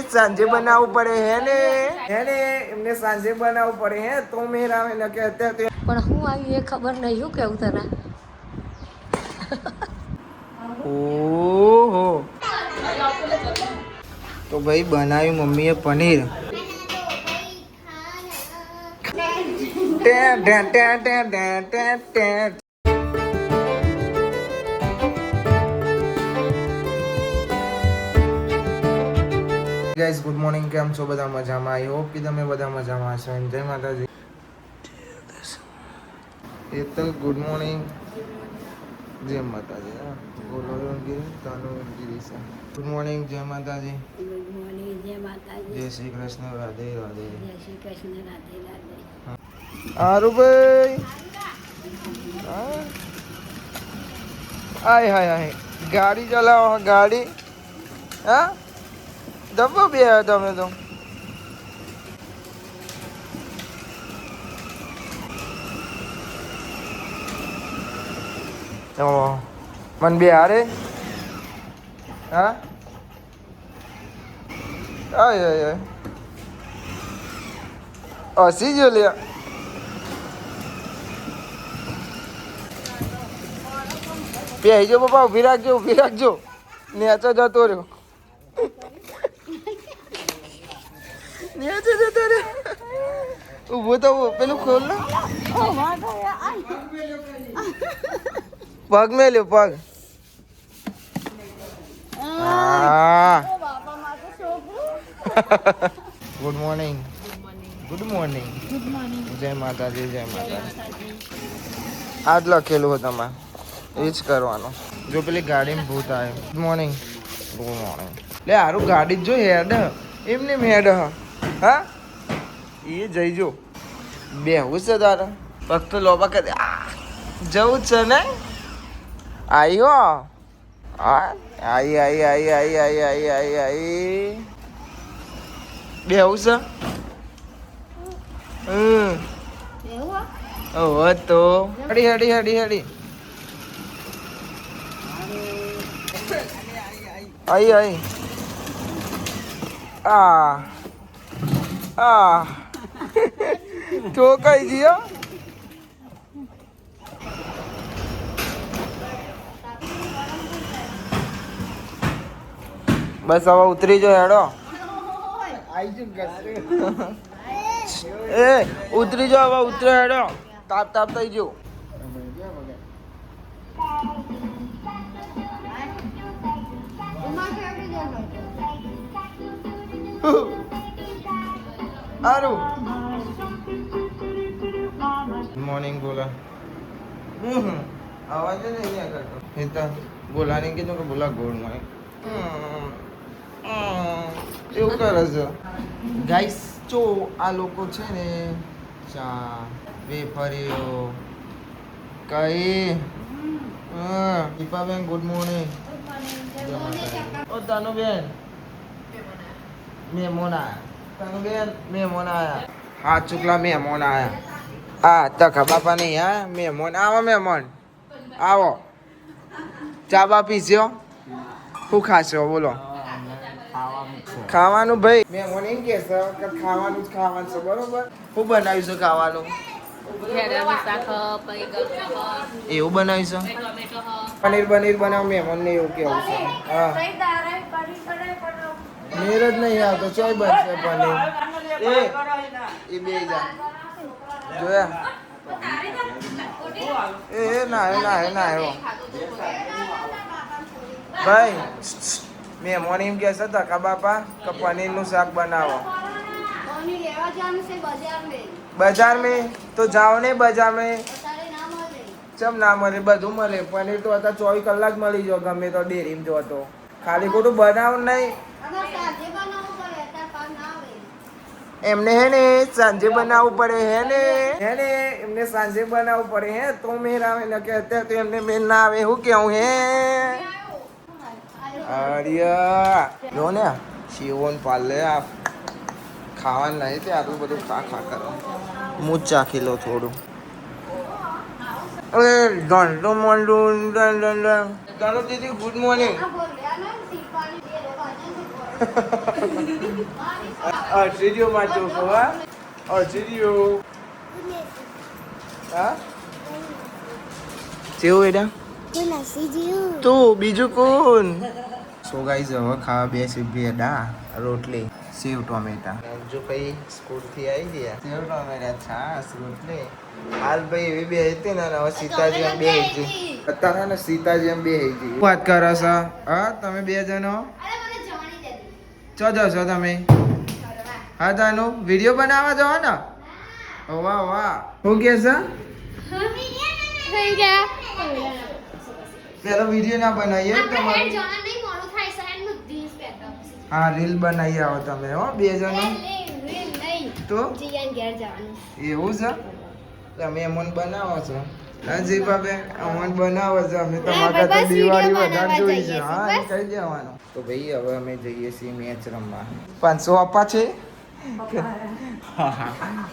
સાંજે બનાવવું પડે હે ને એમને સાંજે બનાવવું પડે હે તો મેર આવે ને કે અત્યારે પણ હું આવી એ ખબર નહીં શું કેવું તને ઓહો તો ભાઈ બનાવ્યું મમ્મીએ પનીર ગાઈઝ ગુડ મોર્નિંગ કેમ છો બધા મજામાં આઈ હોપ કે તમે બધા મજામાં હશો જય માતાજી હેતલ ગુડ મોર્નિંગ જય માતાજી ગુડ મોર્નિંગ જય માતાજી ગુડ મોર્નિંગ જય માતાજી જય શ્રી કૃષ્ણ રાધે રાધે જય શ્રી કૃષ્ણ રાધે રાધે હારું ભાઈ આય હાય હાય ગાડી ચલાવો ગાડી હા દબો બે તમે તો મન બે હારે હા આય આય હસી જો લે પહેજો બાપા ઉભી રાખજો નેચો જતો રહ્યો નેચો જતો રહ્યો ઊભો તો પેલું ખોલ ને પગ મેલ્યો પગ ગુડ મોર્નિંગ જય માતાજી આજ લખેલું હતું તમારે એ જ કરવાનું જો પેલી ગાડીમાં ભૂત આવે ગુડ મોર્નિંગ લે હારું ગાડી જ જો હેડ એમને હેડ હા એ જઈજો બેહું છે તારે ફક્ત લોબા કરે જવું જ છે ને આવ્યો આઈ બેહું છે ઓહો તો હડી આઈ ઠોકાઈ ગયો બસ હવે ઉતરી જો હેડો એ ઉતરી જો હવે ઉતરો હેડો તાપ થઈ જો આરું મોર્નિંગ બોલા આવાજ નહીં કરતો હિતા બોલાને કીધું કે બોલા ગોળ માં એવું કરે છે ગાઈસ જો આ લોકો છે ને ચા વેફરીઓ કઈ દીપાબેન ગુડ મોર્નિંગ ઓ તાનુબેન મહેમાન આયા હા ચુકલા મહેમાન આયા હા તખા બાપા નહીં હા મહેમાન આવો ચા બા પીસ્યો શું ખાશો બોલો ખાવાનું ભાઈ મહેમાન એમ કે છે કે ખાવાનું છે બરોબર શું બનાવ્યું છે ખાવાનું એવું બનાવ્યું છે પનીર બનાવ મહેમાન ને એવું કેવું છે હા મેર જ નહીં આવતો ચોય બનશે પનીર એ બે જા જોયા એ ના આવ્યો ભાઈ મહેમાન એમ કે છે ધક્કા બાપા કે પનીરનું શાક બનાવો बाजार में तो जाओ ने बाजार में चम ना मळे બધું મળે પનીર તો आता 24 કલાક મળી જો ગમે તો ડેરીમાં જો તો ખાલી ખોટું બનાવ નહીં એમને હે ને સાંજે બનાવવું પડે હે ને એમને સાંજે બનાવવું પડે હે તો મેર આવે ને કે અત્યારે તો એમને મેર ના આવે હું કેવું હે અરિયા જો ને શિવન પાલે આ ખાવાનું નહીં તે આટલું બધું ખા કરો હું જ ચાખી લો થોડું અરે દાનુ દીદી ગુડ મોર્નિંગ અર્શિડિયો માં ચોકો હા અર્શિડિયો હા કેવું એડા તું બીજું કોણ સો ગાઈઝ હવે ખાવા બેસી ભેડા રોટલી સેવ ટોમેટા જો ભાઈ સ્કૂલ થી આવી ગયા સેવ ટોમેટા છાસ રોટલી હાલ ભાઈ એવી બે હતી ને હવે સીતાજી એમ બે હતી અત્યારે ને સીતાજી એમ બે હતી વાત કરો છો હા તમે બે જણો ચો છો તમે હા તાનું વિડીયો બનાવવા જાઓ ને વાહ વાહ શું કે છે પેલો વિડીયો ના બનાવીએ તમારે હા રીલ બનાવી આવો તમે હો બે જણો તો એવું છે તમે અમન બનાવો છો હા જી બાબે અમન બનાવો છો અમે તમારા કરતા દિવાળી વધારે જોઈ છે હા એ કહી દેવાનું તો ભાઈ હવે અમે જઈએ છીએ મેચ રમવા 500 આપવા છે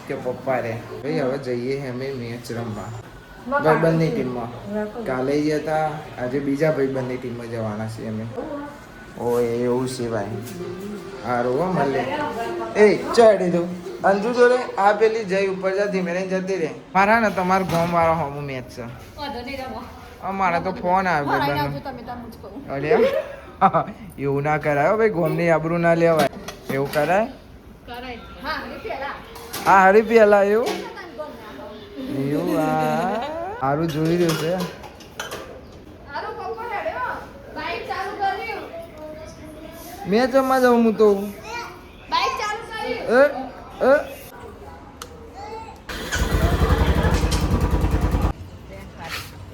કે પપ્પા રે ભાઈ હવે જઈએ અમે મેચ રમવા ભાઈબંધની ટીમમાં કાલે ગયા હતા આજે બીજા ભાઈબંધની ટીમમાં જવાના છીએ અમે ઓ એવું છે ભાઈ હારું હો મળે એ ચડી દઉં અંજુ જોડે આ પેલી જઈ ઉપર જા ધીમે રહીને જતી રહે મારા ને તમારો ગોમ વાળો હોમું મેચ છે અમારા તો ફોન આવ્યો અરે એવું ના કરાય ભાઈ ગોમની આબરૂ ના લેવાય એવું કરાય હા હરી પેલા એવું એવું હા સારું જોઈ રહ્યું છે મેં જમવા જાઉં હું તો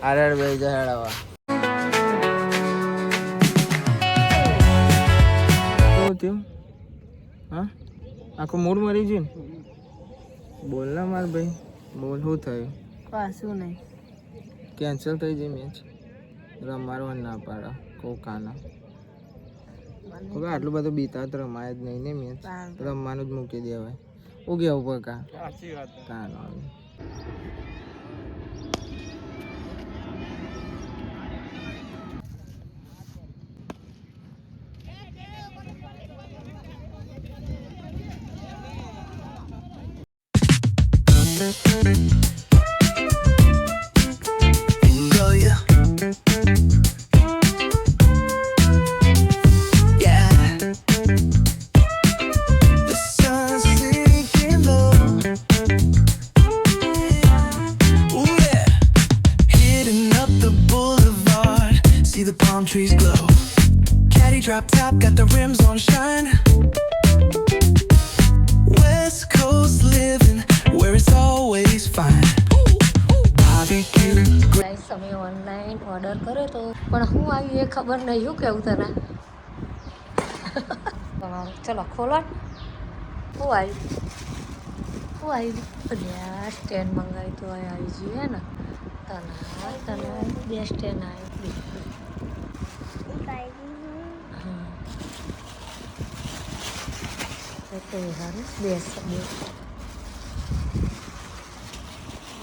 અરે ભાઈ જહાડાવા શું થયું હા આખું મૂડ મરી ગયું ને બોલ ના માર ભાઈ બોલ શું થયું પાછું નહીં કેન્સલ થઈ જાય મેચ રમાડવા ના પાડો કોકાના હવે આટલું બધું બીતા તો રમાય જ નહીં ને મેચ રમવાનું જ મૂકી દેવાય હું કેવું પકા સાચી વાત કાનો trees glow. Caddy drop top, got the rims on shine. West Coast living, where it's always fine. Barbecue. Guys અમે ઓનલાઈન ઓર્ડર કર્યો તો પણ હું આવી એ ખબર નહીં શું કેવું તને ચલો ખોલો શું આવી સ્ટેન્ડ મંગાવી તો આવી જોઈએ ને તને બે સ્ટેન્ડ આવી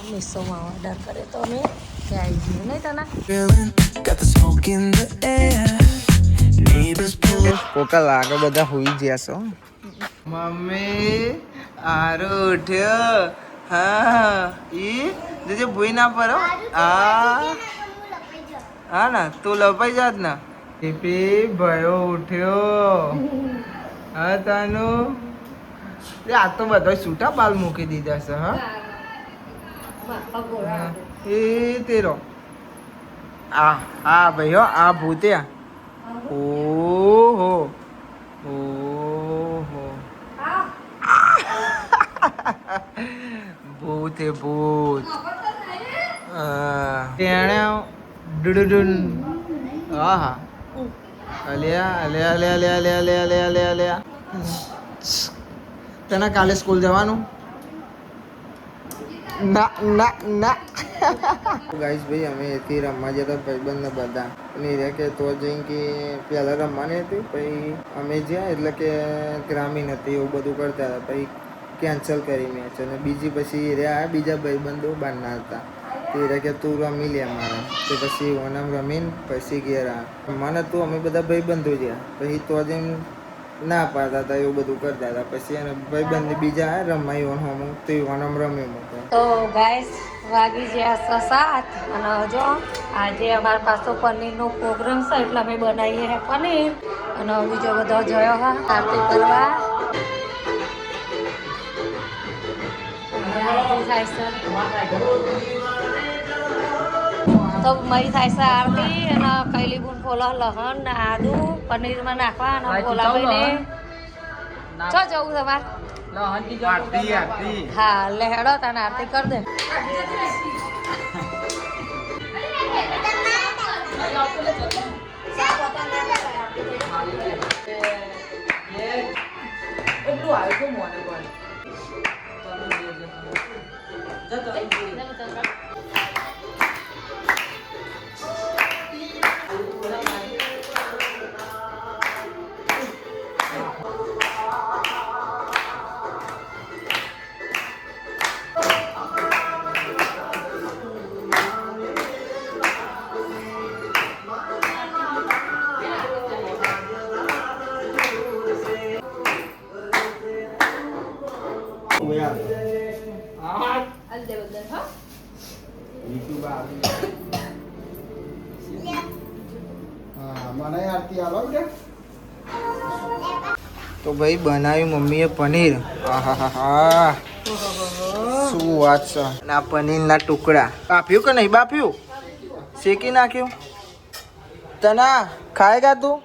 મીશોમાં ઓર્ડર કરે તો અમે ત્યાં આવી ગયું નહીં તને Feeling, got the smoke in the air. Neighbors pull up. Coca લાગે બધા હોઈ ગયા છો મમ્મી આરો ઉઠ્યો હા ઈ જે ભૂઈ ના પડો હા ના તું લપાઈ જાત ને ટીપી ભયો ઉઠ્યો હા તાનું આ તો બધા છૂટા બાલ મૂકી દીધા છે હા એ તેરો આ ભાઈ હો આ ભૂત્યા ઓહો ઓહો ભૂત હે ભૂત તેણે ડુડુડુન આહા અલ્યા અલ્યા અલ્યા અલ્યા અલ્યા અલ્યા અલ્યા અલ્યા અલ્યા તને કાલે સ્કૂલ જવાનું ના ના ના ગાઈસ ભાઈ અમે એથી રમવા જતા ભાઈબંધ બધા અને એ કે તો જઈને કે પહેલાં રમવાની હતી પછી અમે જ્યાં એટલે કે ગ્રામીણ હતી એવું બધું કરતા હતા પછી કેન્સલ કરી મેચ અને બીજી પછી એ રહ્યા બીજા ભાઈબંધો બહારના હતા તે કે તું રમી લે મારા તો પછી ઓનમ રમીને પછી ઘેર રમવાના તું અમે બધા ભાઈબંધો રહ્યા પછી તો જઈને ના પાડતા હતા એવું બધું કરતા હતા. પછી એને ભાઈબંધ બીજા રમવા ઈવન હોમ તો ઈવન રમ્યો મૂકો. તો ગાઈસ વાગી ગયા 7 અને જો આજે અમારા પાસે પનીરનો પ્રોગ્રામ છે એટલે અમે બનાવીએ છે પનીર અને બીજો બધો જોયો હા આરતી કરવા આરતી થાય છે તો મરી થાય છે આરતી અને કૈલી બુન ફોલો લહણ ને આદુ પનીરમાં નાખવા અને બોલાવીને ચો જવું તમારે હા લેહડો તને આરતી કરી દે તો ભાઈ બનાવ્યું મમ્મીએ પનીર. આહાહા શું વાત છે. અને આ પનીરના ટુકડા બાફ્યું કે નહીં બાફ્યું? શેકી નાખ્યું. તના ખાએગા તું?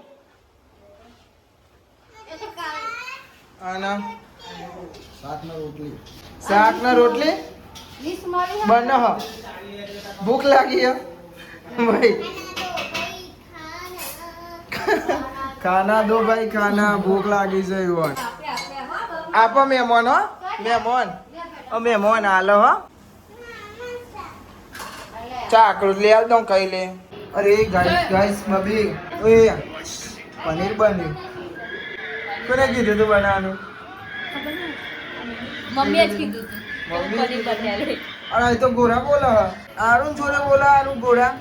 આના શાક ના રોટલી બને હ ભૂખ લાગી હે ભાઈ. ખાના દો ભાઈ ખાના ભૂખ લાગી છે. આપો મહેમાન હો મહેમાન મહેમાન હાલો હો ચાક રોટલી હાલ દઉં ખાઈ લે. અરે ગાઈસ ગાઈસ બબી ઓય પનીર બન્યું. કોને કીધું તું બનાવવાનું? મમ્મીએ જ કીધું અરે એ તો ગોરા બોલા આરું જોડે બોલા આરું ગોરા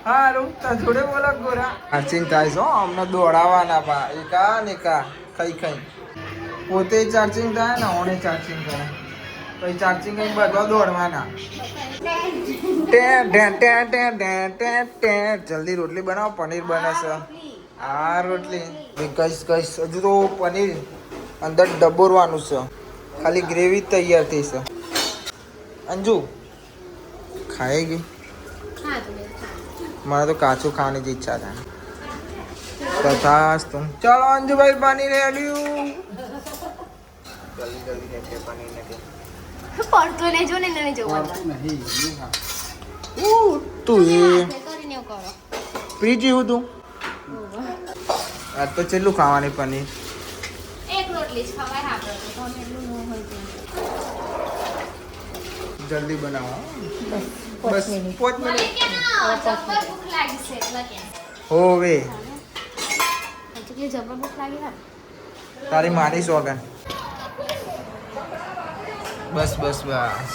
હા આરું તાર જોડે બોલા ગોરા. ચાર્જિંગ થાય છે અમને દોડાવાના પા એકા ને એકા ખાઈ ખાઈ પોતે ચાર્જિંગ થાય ને ઓને ચાર્જિંગ થાય પછી ચાર્જિંગ કઈ બધા દોડવાના. જલ્દી રોટલી બનાવો પનીર બને છે. આ રોટલી કઈશ કઈશ હજુ તો પનીર અંદર ડબોરવાનું છે ખાલી ગ્રેવી તૈયાર થઈ છે. અંજુ ખાएगी? મને તો કાચું ખાવાની જ ઈચ્છા થાય. તથાસ્તુ. ચાલો અંજુભાઈ પાણી રેડી. જલ્દી જલ્દી ને પનીર ને પડતો ને જો ને નને જોવા તું એ કરીને કરો પ્રીતિ હું તું આજ તો છેલ્લું ખાવાની પનીર. એક રોટલી જ ખવાય આપણે તો એટલું ન હોય તો જલ્દી બનાવો બસ બસ 5 મને મિનિટ કે ના જબર ભૂખ લાગી છે એટલે કે હોવે હજુ કે જબર ભૂખ લાગી હા તારી માની સોગન. બસ બસ બસ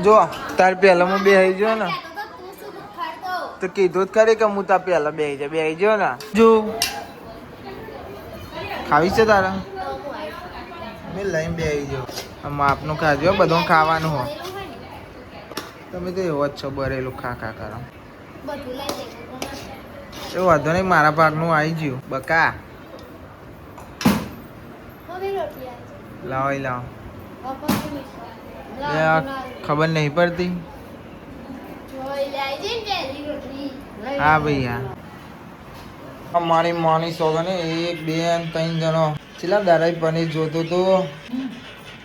જો તાર પહેલા હું બેહી ગયો ને તો કીધું જ ખરી કે હું તાર પહેલા બેહી ગયો ને. જો ખાવી છે તારા મેં લઈને બેહી ગયો. માપનું ખાજો બધું ખાવાનું હોય. તમે તો એવો જ છો બરેલું ખા ખા કરો. બધું લઈ એ લે વાંધો નહીં મારા ભાગનું આવી ગયું બકા. હવે રોટલી આવી લાવો લાવો છે ખબર નહીં પડતી. જોઈ લે આવી જઈને પહેલી રોટલી હા ભાઈ હા અમારી માની સોગને 1 2 3 જણો છેલ્લા દારાઈ પનીર જોતો તો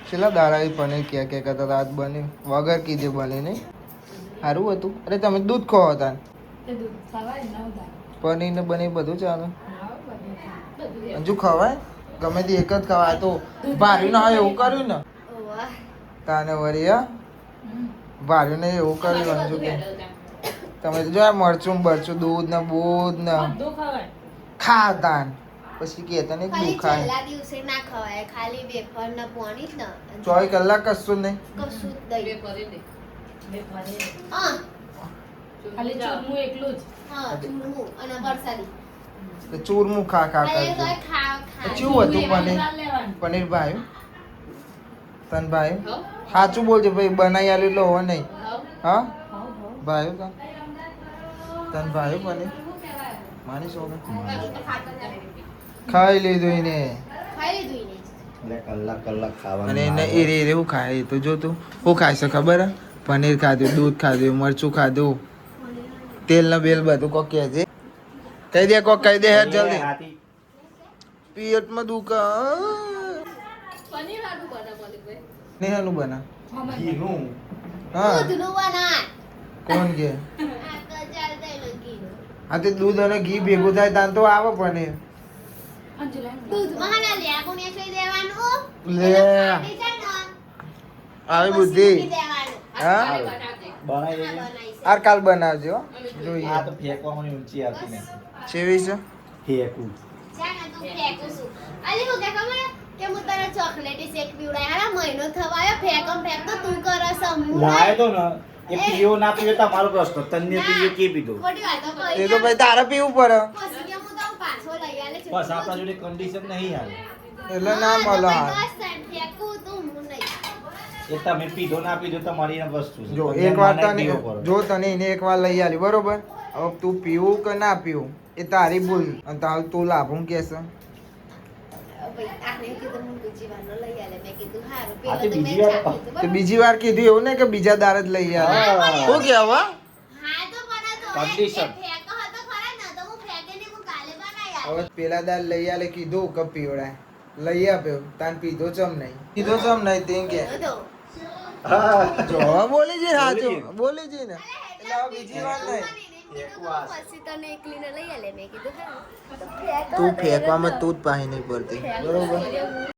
છેલ્લા દારાઈ પનીર કે કરતા રાત બની વગર કીધે બની નહીં સારું હતું. અરે તમે દૂધ ખો હતા પનીર ને બની બધું ચાલે હજુ ખવાય ગમે તે એક જ ખવાય. તો ભાર્યું ના હોય એવું કર્યું ને તાને વરી હા ભાર્યું ને એવું કર્યું હજુ કે તમે તો જો મરચું બરચું દૂધ ને બૂધ ને ખાતા પછી કહેતા ને ખાલી દુખાય. છેલ્લા દિવસે ના ખવાય ખાલી વેફર ને પાણી જ ને 24 કલાક કશું નહીં. કશું જ હા ખાલી ચૂરમું એકલું જ હા ચૂરમું અને વરસાદી ચૂરમું ખા ખા ખાલી કરજો. ખા કેવું હતું પનીર ભાઈ તન ભાઈ સાચું બોલજો ભાઈ બનાવી આલ્યું એટલે હોવા નહીં હા ભાઈ તન ભાઈ પનીર માની શોખ ખાઈ લીધું એને અને એને એ રે એવું ખાય એ તો જો તું શું ખાય છે ખબર હે? પનીર ખાધું દૂધ ખાધું મરચું ખાધું તેલ ને બેલ બધું કોક કહે છે કહી દે કોક કહી દે હેર જલ્દી પેટમાં દુખા નેહાનું બના હા કોણ કે હા તે દૂધ અને ઘી ભેગું થાય તાન તો આવે પનીર લે આવી બુદ્ધિ હા આર કાલ બનાવજો હો. જોઈએ ચેવી છે ચોકલેટી શેક પીવડાય હારા મહિનો થવાયો ફેકમ ફેક તો તું કરસ લાય તો ને એ પીવો ના પીવો તમારો પ્રશ્ન તને પીવો કે પીધો ખોટી વાત તો એ તો ભાઈ તારે પીવું પડે પછી કે હું તો પાછો લઈ આલે છે બસ આપણા જોડે કન્ડિશન નહીં હાલે એટલે ના મળે હાલ ફેકું તું હું નહીં એ તમે પીધો ના પીધો તમારી વસ્તુ છે જો તમને એક વાર મને તને પીવો પડે. જો તને એને એક વાર લઈ આલી બરોબર હવે તું પીવું કે ના પીવું એ તારી ભૂલ અને તારું તું લાભું કેસે ભાઈ આને કીધું હું બીજી વાર નો લઈ આલે મેં કીધું હારું આ પેલો તો તો મેં બીજી વાર ચાખ્યું હતું, તે બરાબર? બીજી વાર કીધું એવું ને કે બીજા દાર જ લઈ આવે હા. શું કહેવા હા તો પણ તો Condition. ફેંકો હતો ખરા ને તો હું ફેંકે ને હું કાલે બનાવી આલે હવે પેલા દાર લઈ આલે કીધું કે પીવડાય લઈ આપ્યો તાન પીધો ચમ નહીં પીધો ચમ નહીં તે કે તો હા. જો હવે બોલી જઈ સાચું બોલી જઈ ને એટલે હવે બીજી વાર નહીં પછી તને એકલીને લઈ આલે મેં કીધું હા તો તું ફેંકવામાં તું જ પાહી નહીં પડતી બરોબર હું